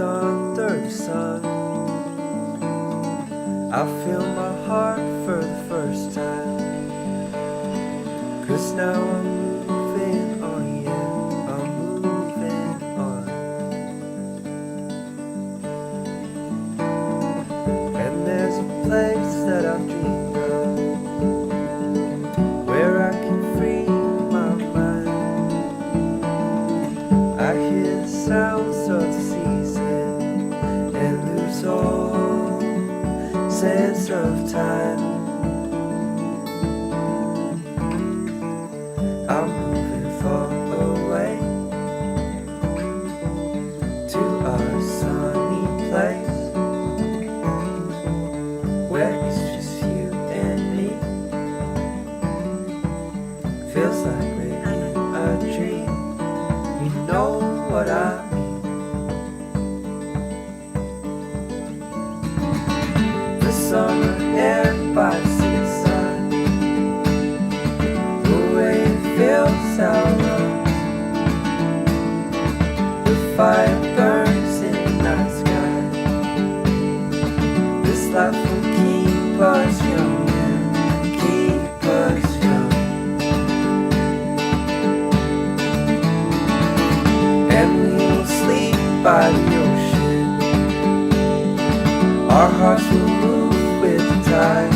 under the sun. I feel my heart for the first time, 'cause now I'm moving on, yeah, I'm moving on. And there's a place that I've dreamed of, where I can free my mind. I hear the sounds of the season and lose all sense of time. I'm moving far away to a sunny place where it's just you and me. Feels like we're in a dream. You know what I mean. The summer air by the seaside, the way it fills our lungs. The fire burns in the night sky. This life will keep us young, yeah, keep us young. And we will sleep by the ocean. Our hearts will move with the tide.